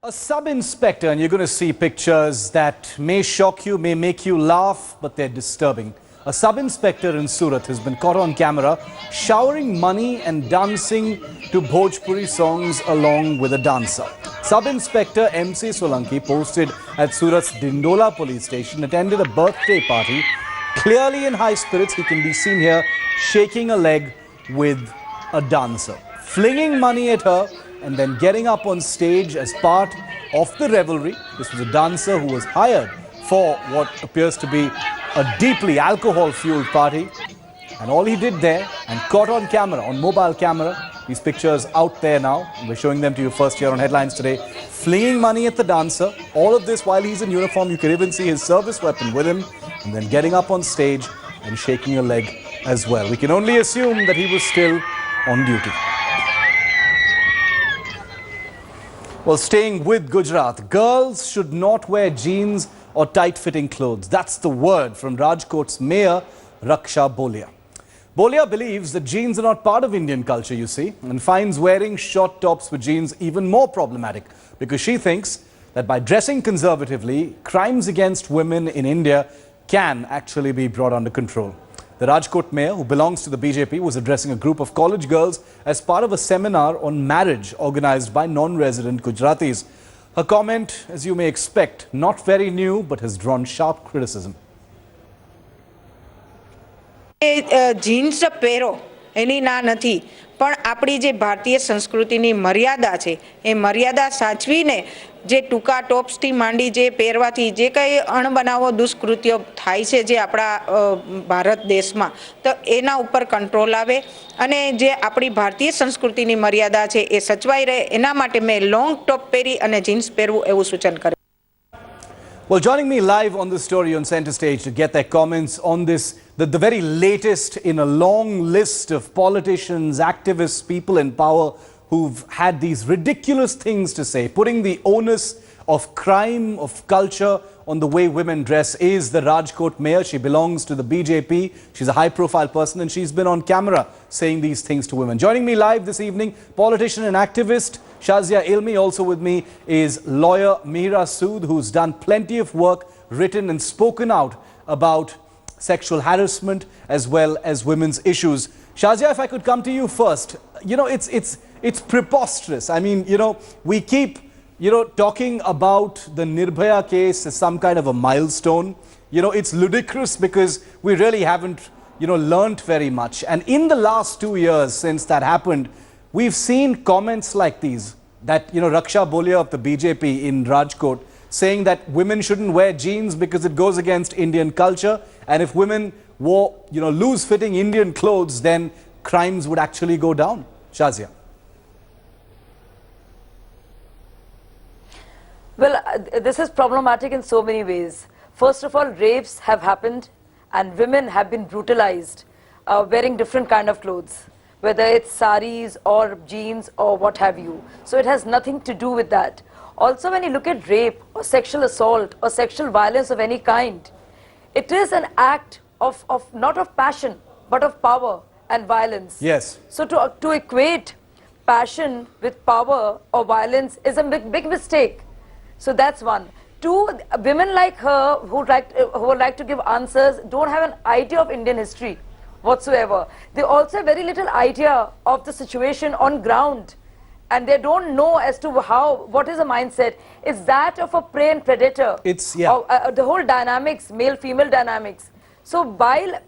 A sub-inspector, and you're going to see pictures that may shock you, may make you laugh, but they're disturbing. A sub-inspector in Surat has been caught on camera showering money and dancing to Bhojpuri songs along with a dancer. Sub-inspector MC Solanki, posted at Surat's Dindola police station, attended a birthday party. Clearly in high spirits, he can be seen here shaking a leg with a dancer, flinging money at her and then getting up on stage as part of the revelry. This was a dancer who was hired for what appears to be a deeply alcohol-fueled party. And all he did there, and caught on camera, on mobile camera, these pictures out there now, and we're showing them to you first here on Headlines Today, flinging money at the dancer. All of this while he's in uniform. You can even see his service weapon with him, and then getting up on stage and shaking a leg as well. We can only assume that he was still on duty. Well, staying with Gujarat, girls should not wear jeans or tight-fitting clothes. That's the word from Rajkot's Mayor, Raksha Boliya. Boliya believes that jeans are not part of Indian culture, you see, and finds wearing short tops with jeans even more problematic, because she thinks that by dressing conservatively, crimes against women in India can actually be brought under control. The Rajkot Mayor, who belongs to the BJP, was addressing a group of college girls as part of a seminar on marriage organized by non-resident Gujaratis. Her comment, as you may expect, not very new, but has drawn sharp criticism. Jeans પહેરો એની ના નથી, પણ આપણી જે ભારતીય સંસ્કૃતિની મર્યાદા છે એ મર્યાદા સાચવીને જે ટૂંકા ટોપ્સથી માંડી જે પહેરવાથી જે કંઈ અણબનાવો દુષ્કૃત્યો થાય છે જે આપણા ભારત દેશમાં, તો એના ઉપર કંટ્રોલ આવે અને જે આપણી ભારતીય સંસ્કૃતિની મર્યાદા છે એ સચવાઈ રહે, એના માટે મેં લોંગ ટોપ પહેરી અને જીન્સ પહેરવું એવું સૂચન કર્યું. Well, joining me live on the story on Centre Stage to get their comments on this, the very latest in a long list of politicians, activists, people in power who've had these ridiculous things to say, putting the onus of crime, of culture on the way women dress, is the Rajkot Mayor. She belongs to the BJP. She's a high-profile person, and she's been on camera saying these things to women. Joining me live this evening, politician and activist Shazia Ilmi. Also with me is lawyer Mihira Sood, who's done plenty of work, written and spoken out about sexual harassment as well as women's issues. Shazia, if I could come to you first. You know, it's preposterous. I mean, you know, we keep, talking about the Nirbhaya case as some kind of a milestone. You know, it's ludicrous because we really haven't, learnt very much. And in the last 2 years since that happened, we've seen comments like these, that, Raksha Boliya of the BJP in Rajkot saying that women shouldn't wear jeans because it goes against Indian culture. And if women wore, loose-fitting Indian clothes, then crimes would actually go down. Shazia. Well, this is problematic in so many ways. First of all, rapes have happened and women have been brutalized wearing different kind of clothes, whether it's saris or jeans or what have you. So it has nothing to do with that. Also, when you look at rape or sexual assault or sexual violence of any kind, it is an act of not of passion, but of power and violence. Yes. So to equate passion with power or violence is a big mistake. So that's one. Two, women like her who would like to give answers don't have an idea of Indian history whatsoever. They also have very little idea of the situation on ground, and they don't know as to what is a mindset. It's that of a prey and predator. It's, yeah. The whole dynamics, male-female dynamics. So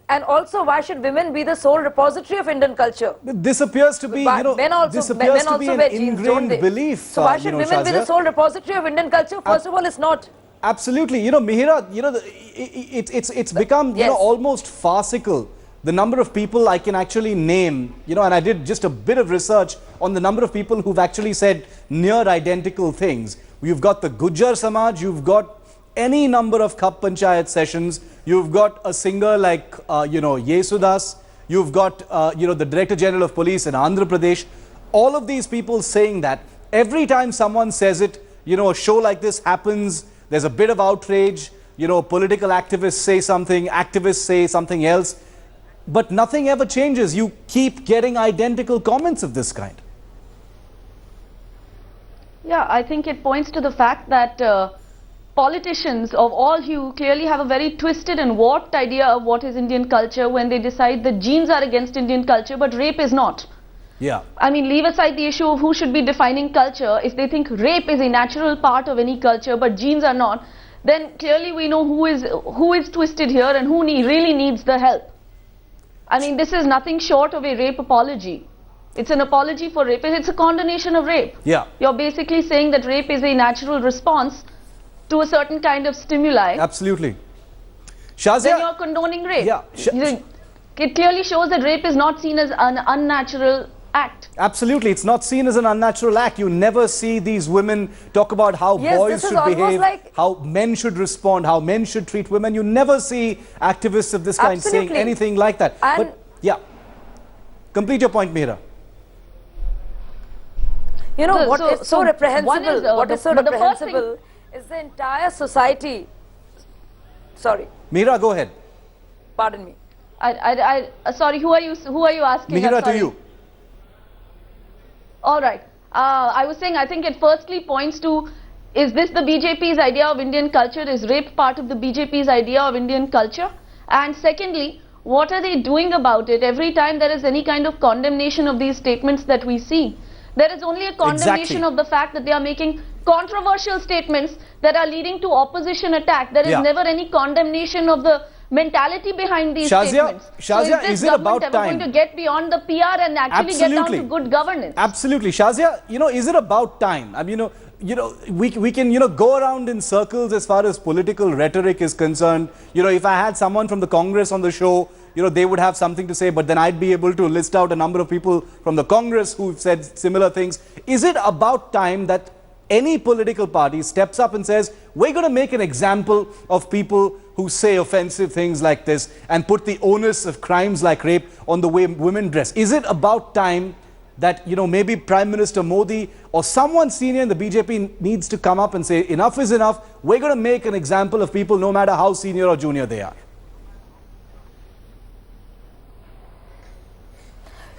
and also, why should women be the sole repository of Indian culture? This appears to be, men also wear jeans, ingrained belief. So why should women be the sole repository of Indian culture? First of all, it's not. Absolutely. Mihira, it's become, yes, almost farcical. The number of people I can actually name, and I did just a bit of research on the number of people who've actually said near identical things. You've got the Gujjar Samaj, you've got any number of Khap Panchayat sessions, you've got a singer like, Yesudas, you've got, the Director General of Police in Andhra Pradesh. All of these people saying that every time someone says it, a show like this happens, there's a bit of outrage, political activists say something, activists say something else, but nothing ever changes. You keep getting identical comments of this kind. Yeah, I think it points to the fact that politicians of all hue clearly have a very twisted and warped idea of what is Indian culture when they decide that genes are against Indian culture but rape is not. Yeah. I mean, leave aside the issue of who should be defining culture. If they think rape is a natural part of any culture but genes are not, then clearly we know who is twisted here and who really needs the help. I mean, this is nothing short of a rape apology. It's an apology for rape. It's a condemnation of rape. Yeah. You're basically saying that rape is a natural response to a certain kind of stimuli. Absolutely. Shazia, Then you're condoning rape. Yeah. It clearly shows that rape is not seen as an unnatural act. Absolutely, it's not seen as an unnatural act. You never see these women talk about how Yes, boys this is should almost behave, like- how men should respond, how men should treat women. You never see activists of this kind saying Absolutely. anything like that. And- But yeah, complete your point, Mihra. You know, So- what so- is so so reprehensible, one is, what is so but the first thing- reprehensible is the entire society. Sorry, Mihra, go ahead. pardon me. Sorry, who are you asking? I'm Mihra, to sorry. you. All right. I was saying, I think it firstly points to, is this the BJP's idea of Indian culture? Is rape part of the BJP's idea of Indian culture? And secondly, what are they doing about it? Every time there is any kind of condemnation of these statements that we see, there is only a condemnation Exactly. of the fact that they are making controversial statements that are leading to opposition attack. There is Yeah. never any condemnation of the mentality behind these Shazia, statements. Shazia, so is is this it government about ever time? going to get beyond the PR and actually get down to good governance? Absolutely. Shazia, is it about time? I mean, we can, go around in circles as far as political rhetoric is concerned. If I had someone from the Congress on the show, they would have something to say, but then I'd be able to list out a number of people from the Congress who've said similar things. Is it about time that any political party steps up and says, we're going to make an example of people who say offensive things like this and put the onus of crimes like rape on the way women dress? Is it about time that, maybe Prime Minister Modi or someone senior in the BJP needs to come up and say, enough is enough, we're going to make an example of people no matter how senior or junior they are?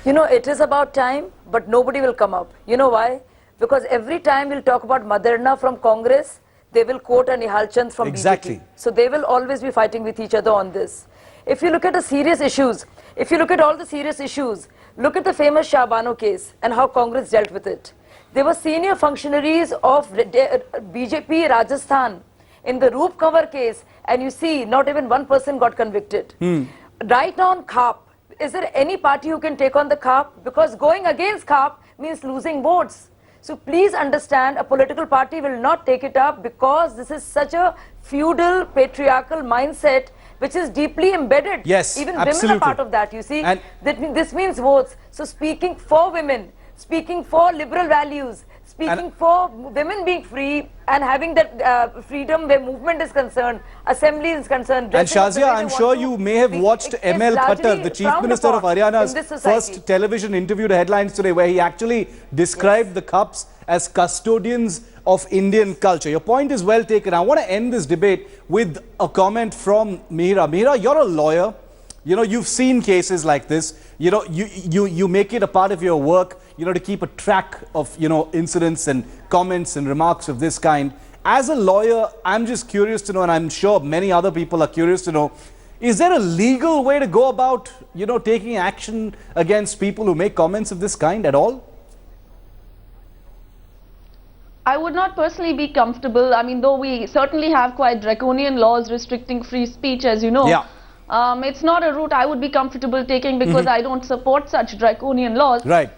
It is about time, but nobody will come up. You know why? Because every time we'll talk about Maderna from Congress, they will quote a Nihal Chand from Exactly. BJP. So they will always be fighting with each other on this. If you look at the serious issues, if you look at all the serious issues, look at the famous Shahbano case and how Congress dealt with it. There were senior functionaries of BJP Rajasthan in the Roop Kanwar case, and you see not even one person got convicted. Right now on CAP, is there any party who can take on the CAP? Because going against CAP means losing votes. So please understand, a political party will not take it up because this is such a feudal, patriarchal mindset which is deeply embedded. Yes, even absolutely. women are part of that, you see. And This means votes. So speaking for women, speaking for liberal values, speaking for women being free and having that freedom where movement is concerned, assembly is concerned. And dressing up the Shazia, way I'm they sure want you to may have be, watched is ML largely Khattar, the Chief frowned Minister of upon Haryana's in this society. first television interview to Headlines Today, where he actually described the Cups as custodians of Indian culture. Your point is well taken. I want to end this debate with a comment from Mihra. Mihra, you're a lawyer. You've seen cases like this. You make it a part of your work, to keep a track of, incidents and comments and remarks of this kind. As a lawyer, I'm just curious to know, and I'm sure many other people are curious to know, is there a legal way to go about, taking action against people who make comments of this kind at all? I would not personally be comfortable. I mean, though we certainly have quite draconian laws restricting free speech, as you know. Yeah. It's not a route I would be comfortable taking because I don't support such draconian laws. Right.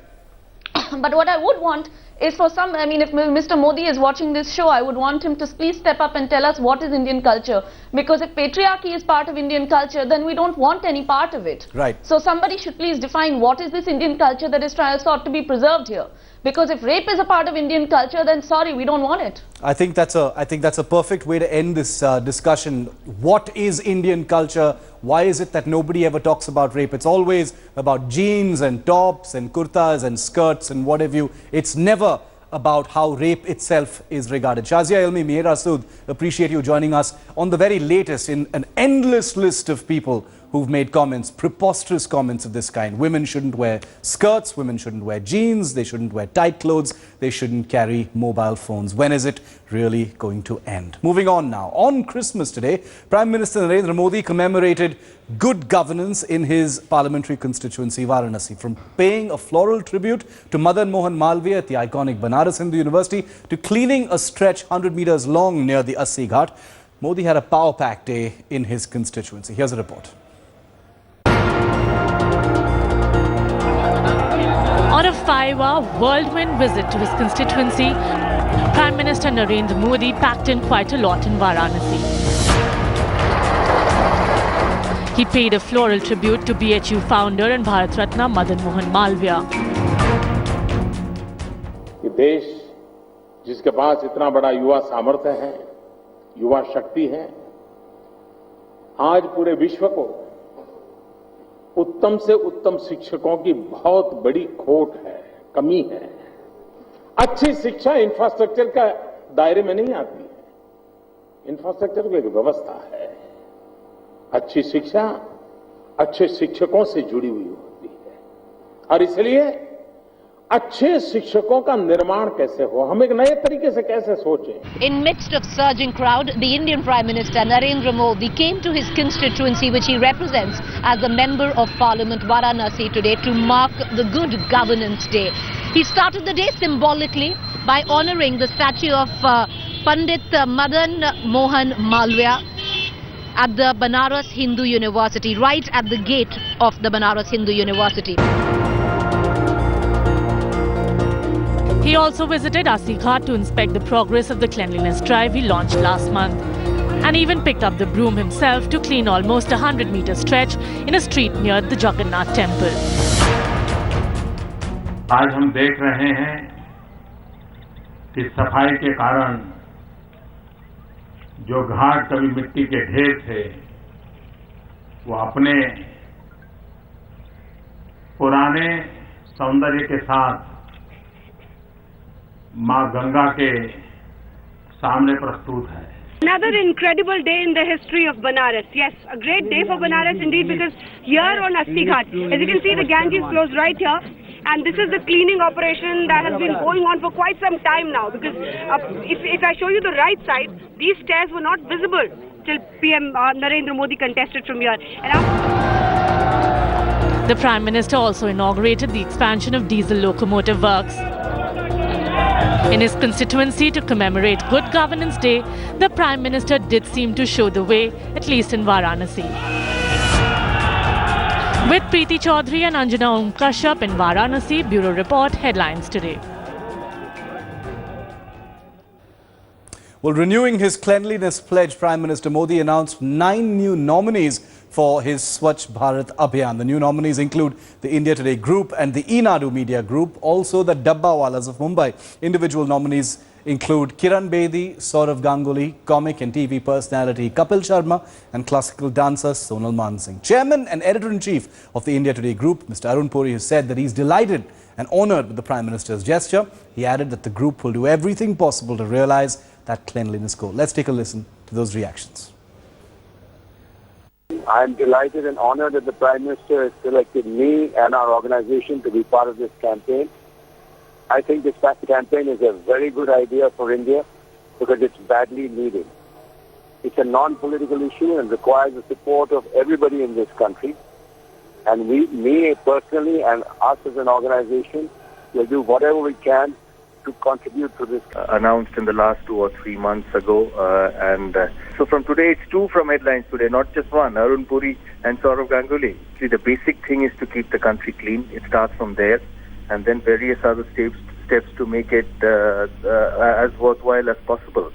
But what I would want is for some, I mean, if Mr. Modi is watching this show, I would want him to please step up and tell us what is Indian culture. Because if patriarchy is part of Indian culture, then we don't want any part of it. Right. So somebody should please define what is this Indian culture that is sought to be preserved here. Because if rape is a part of Indian culture, then sorry, we don't want it. I think that's a perfect way to end this discussion. What is Indian culture? Why is it that nobody ever talks about rape? It's always about jeans and tops and kurtas and skirts and what have you. It's never about how rape itself is regarded. Shazia Ilmi, Mihra Sood, appreciate you joining us on the very latest in an endless list of people who've made comments, preposterous comments of this kind. Women shouldn't wear skirts, women shouldn't wear jeans, they shouldn't wear tight clothes, they shouldn't carry mobile phones. When is it really going to end? Moving on now. On Christmas today, Prime Minister Narendra Modi commemorated good governance in his parliamentary constituency, Varanasi. From paying a floral tribute to Madan Mohan Malviya at the iconic Banaras Hindu University to cleaning a stretch 100 meters long near the Assi Ghat, Modi had a power pack day in his constituency. Here's a report. On a 5-hour whirlwind visit to his constituency, Prime Minister Narendra Modi packed in quite a lot in Varanasi. He paid a floral tribute to BHU founder and Bharat Ratna Madan Mohan Malviya. ये देश जिसके पास इतना बड़ा युवा सामर्थ्य है, युवा शक्ति है, आज पूरे विश्व को उत्तम से उत्तम शिक्षकों की बहुत बड़ी खोट है, कमी है। अच्छी शिक्षा इंफ्रास्ट्रक्चर का दायरे में नहीं आती है। इंफ्रास्ट्रक्चर की एक व्यवस्था है। अच्छी शिक्षा अच्छे शिक्षकों से जुड़ी हुई होती है और इसलिए अच्छे शिक्षकों का निर्माण कैसे हो, हम एक नए तरीके से कैसे सोचें। In midst of surging crowd, the Indian Prime Minister Narendra Modi came to his constituency, which he represents as a member of Parliament Varanasi today, to mark the Good Governance Day. He started the day symbolically by honouring the statue of Pandit Madan Mohan Malviya at the Banaras Hindu University, right at the gate of the Banaras Hindu University. He also visited Assi Ghat to inspect the progress of the cleanliness drive he launched last month, and even picked up the broom himself to clean almost a 100-meter stretch in a street near the Jagannath temple. आज हम देख रहे हैं कि सफाई के कारण जो घाट कभी मिट्टी के ढेर थे, वो अपने पुराने सौंदर्य के साथ मां गंगा के सामने प्रस्तुत है. Another incredible day in the history of Banaras. Yes, a great day for Banaras indeed, because here on Assi Ghat, as you can see, the Ganges flows right here, and this is the cleaning operation that has been going on for quite some time now. Because if I show you the right side, these stairs were not visible till PM Narendra Modi contested from here. The Prime Minister also inaugurated the expansion of diesel locomotive works. In his constituency to commemorate Good Governance Day, the Prime Minister did seem to show the way, at least in Varanasi. With Preeti Chaudhary and Anjana Om Kashyap in Varanasi, Bureau Report, Headlines Today. Well, renewing his cleanliness pledge, Prime Minister Modi announced 9 new nominees for his Swachh Bharat Abhiyan. The new nominees include the India Today Group and the Enadu Media Group, also the Dabbawalas of Mumbai. Individual nominees include Kiran Bedi, Saurav Ganguly, comic and TV personality Kapil Sharma, and classical dancer Sonal Mansingh. Chairman and Editor-in-Chief of the India Today Group, Mr. Arun Puri, has said that he's delighted and honoured with the Prime Minister's gesture. He added that the group will do everything possible to realise that cleanliness goal. Let's take a listen to those reactions. I am delighted and honoured that the Prime Minister has selected me and our organisation to be part of this campaign. I think this campaign is a very good idea for India because it's badly needed. It's a non-political issue and requires the support of everybody in this country. And me personally and us as an organisation will do whatever we can to contribute to this. Announced in the last 2 or 3 months ago, so from today it's 2 from Headlines Today, not just 1, Arun Puri and Saurav Ganguly. See, the basic thing is to keep the country clean. It starts from there, and then various other steps to make it as worthwhile as possible.